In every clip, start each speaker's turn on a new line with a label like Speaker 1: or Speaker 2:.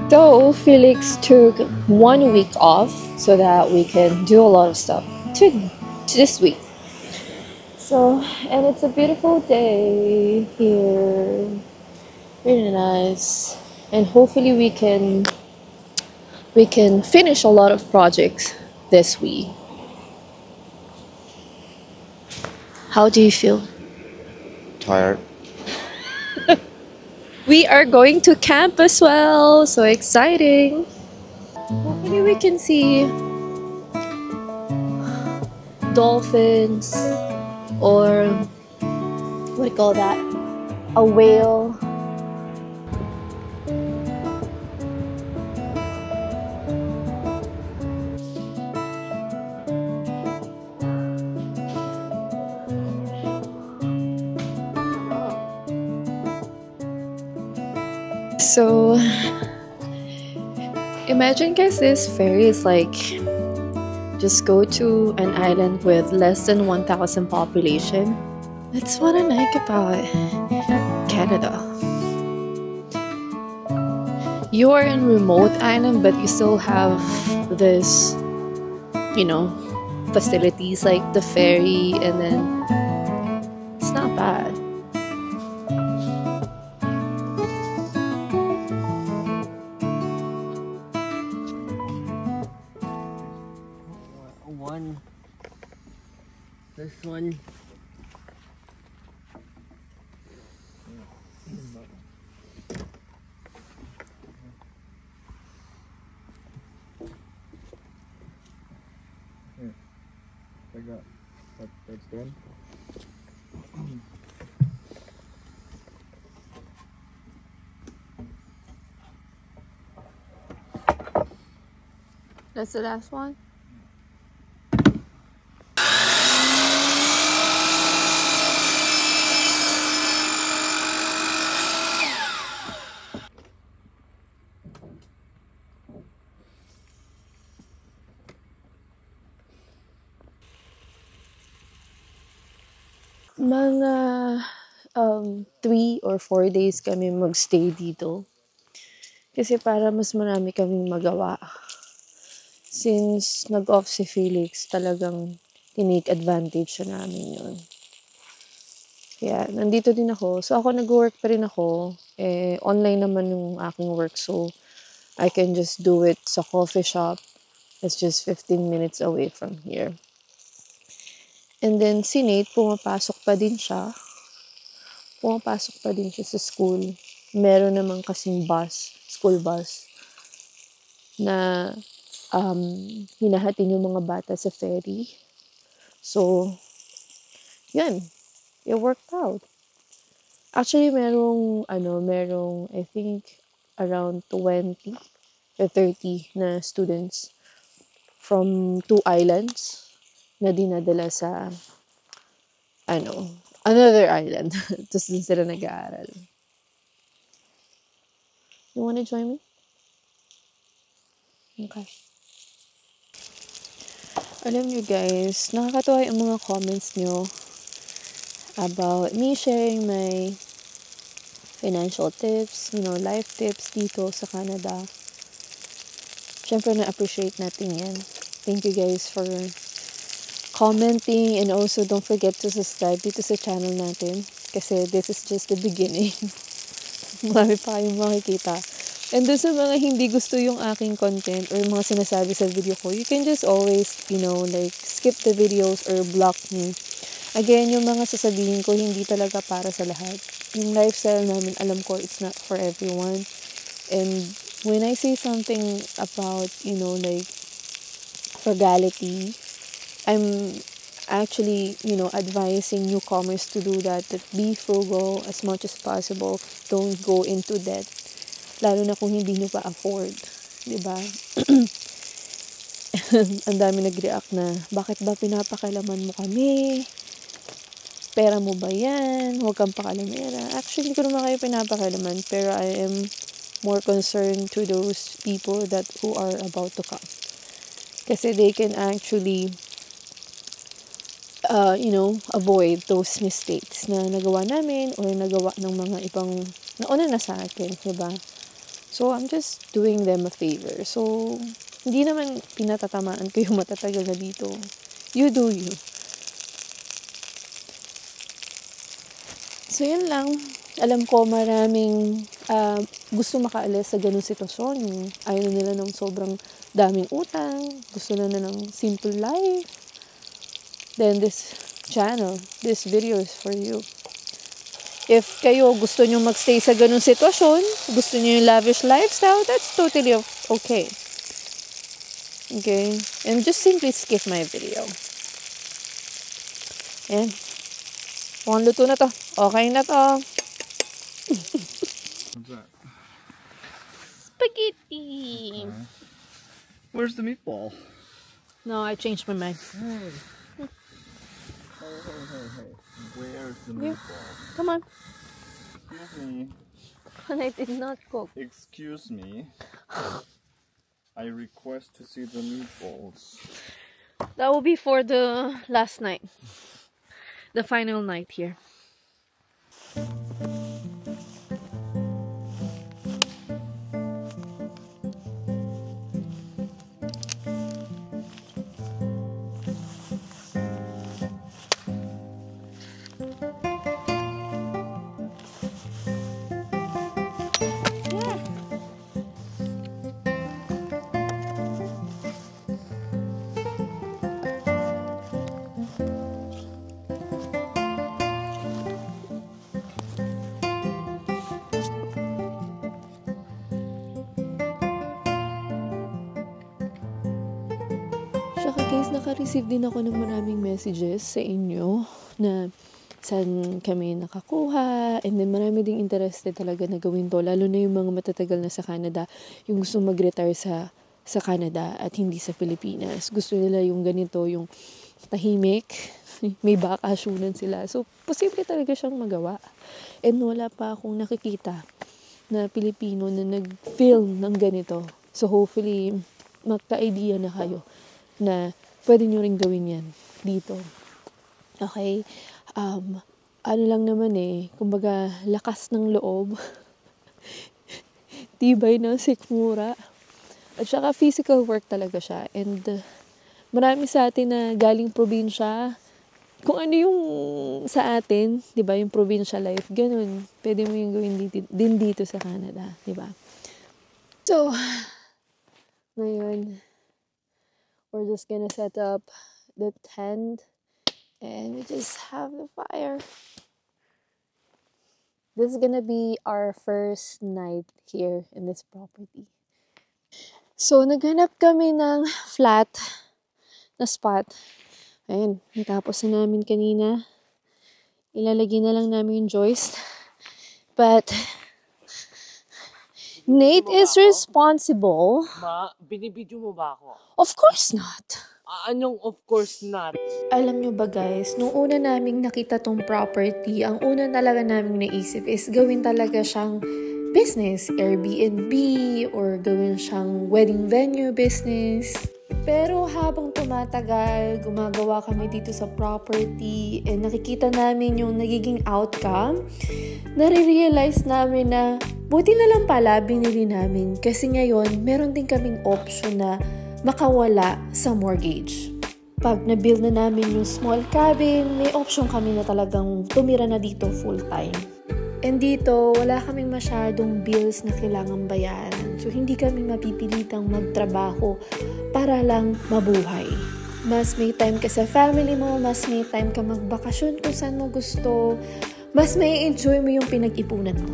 Speaker 1: So Felix took 1 week off so that we can do a lot of stuff to this week. So, and it's a beautiful day here, really nice, and hopefully we can finish a lot of projects this week. How do you feel?
Speaker 2: Tired.
Speaker 1: We are going to camp as well, so exciting. Hopefully we can see dolphins or what do you call that? A whale. So imagine guys this ferry is like just go to an island with less than 1,000 population. That's what I like about Canada. You are in remote island but you still have this, you know, facilities like the ferry, and then it's not bad.
Speaker 2: One. This one. Here. Like that. That's done.
Speaker 1: That's the last one. Mga 3 or 4 days kami magstay dito. Kasi para mas marami kaming magawa. Since nag-off si Felix, talagang tinake advantage siya namin yun. Kaya nandito din ako. So ako nag-work pa rin ako. Online naman yung aking work. So I can just do it sa coffee shop. It's just 15 minutes away from here. And then si Nate, pumapasok pa din siya. Pumapasok pa din siya sa school. Meron naman kasing bus, school bus, na hinahatid yung mga bata sa ferry. So, yan. It worked out. Actually, merong, I think, around 20 or 30 na students from 2 islands na dinadala sa, another island. Tapos dun sila nag-aaral. You wanna join me? Okay. Alam nyo guys, nakakatuwa yung mga comments nyo about me sharing my financial tips, life tips dito sa Canada. Siyempre na-appreciate natin yan. Thank you guys for commenting, and also don't forget to subscribe dito sa channel natin kasi this is just the beginning. Marami pa kayong makikita. And dun sa mga hindi gusto yung aking content or mga sinasabi sa video ko, you can just always, skip the videos or block me. Again, yung mga sasabihin ko, hindi talaga para sa lahat. Yung lifestyle namin, alam ko, it's not for everyone. And when I say something about, frugality, I'm actually, advising newcomers to do that be frugal as much as possible. Don't go into debt. Lalo na kung hindi nyo pa afford. Diba? Ang dami nag-react na, bakit ba pinapakalaman mo kami? Pera mo ba yan? Huwag kang pakalamera. Actually, hindi ko naman kayo pinapakalaman, pero I am more concerned to those people who are about to come. Kasi they can actually, avoid those mistakes na nagawa namin or nagawa ng mga ibang nauna na sa atin, diba? So, I'm just doing them a favor. So, hindi naman pinatatamaan ko yung matatagal na dito. You do you. So, yun lang. Alam ko maraming gusto makaalis sa ganung sitwasyon. Ayaw na nila ng sobrang daming utang. Gusto na ng simple life. Then this channel, this video is for you. If kayo gusto nyo magstay sa ganung sitwasyon, gusto nyo yung lavish lifestyle, that's totally okay. Okay? And just simply skip my video. Ayan. Mukhang luto na to. Okay na to.
Speaker 2: What's that?
Speaker 1: Spaghetti.
Speaker 2: Okay. Where's the meatball?
Speaker 1: No, I changed my mind.
Speaker 2: Hey. Hey. Where's the meatball?
Speaker 1: Come on.
Speaker 2: Excuse me.
Speaker 1: And I did not cook.
Speaker 2: Excuse me. I request to see the meatballs.
Speaker 1: That will be for the last night. The final night here. Tsaka guys, naka-receive din ako ng maraming messages sa inyo na saan kami nakakuha, and then marami ding interested talaga na gawin to, lalo na yung mga matatagal na sa Canada, yung gusto mag-retire sa Canada at hindi sa Pilipinas. Gusto nila yung ganito, yung tahimik, may bakasyonan sila. So, posible talaga siyang magawa. And wala pa akong nakikita na Pilipino na nag-film ng ganito. So, hopefully, magka-idea na kayo na pwede nyo rin gawin yan dito. Okay? Ano lang naman kumbaga, lakas ng loob. Tibay ng sikmura. At saka physical work talaga siya. And marami sa atin na galing probinsya, kung ano yung sa atin, di ba, yung provincial life, ganun. Pwede mo yung gawin din dito sa Canada, di ba? So, ngayon, we're just gonna set up the tent and we just have the fire. This is gonna be our first night here in this property. So, naghanap kami ng flat na spot. Ayun, natapos na namin kanina. Ilalagay na lang namin yung joist. But, Nate is responsible.
Speaker 3: Ma, binibidyo mo ba ako?
Speaker 1: Of course not.
Speaker 3: Anong of course not?
Speaker 1: Alam nyo ba guys, nung una naming nakita tong property, ang una talaga naming naisip is gawin talaga siyang business, Airbnb, or gawin siyang wedding venue business. Pero habang tumatagal, gumagawa kami dito sa property, and nakikita namin yung nagiging outcome, nare-realize namin na buti na lang pala binili namin kasi ngayon meron din kaming option na makawala sa mortgage. Pag na-build na namin yung small cabin, may option kami na talagang tumira na dito full-time. And dito, wala kaming masyadong bills na kailangang bayaran. So, hindi kami mapipilitang magtrabaho para lang mabuhay. Mas may time ka sa family mo, mas may time ka magbakasyon kung saan mo gusto, mas may enjoy mo yung pinag-ipunan mo.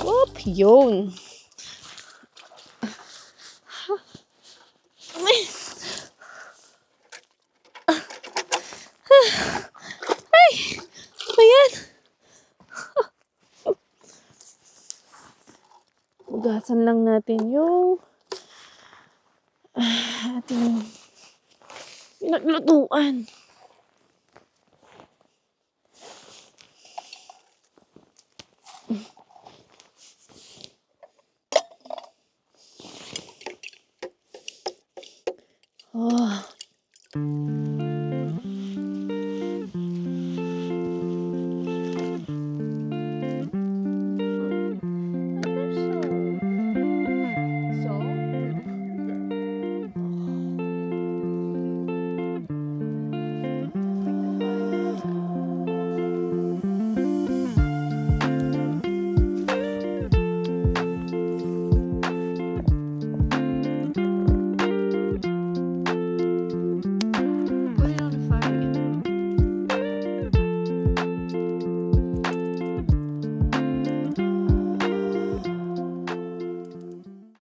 Speaker 1: Whoop! Yun! Ay! Ayan! Ugasan lang natin yung ating pinaglutuan. Oh.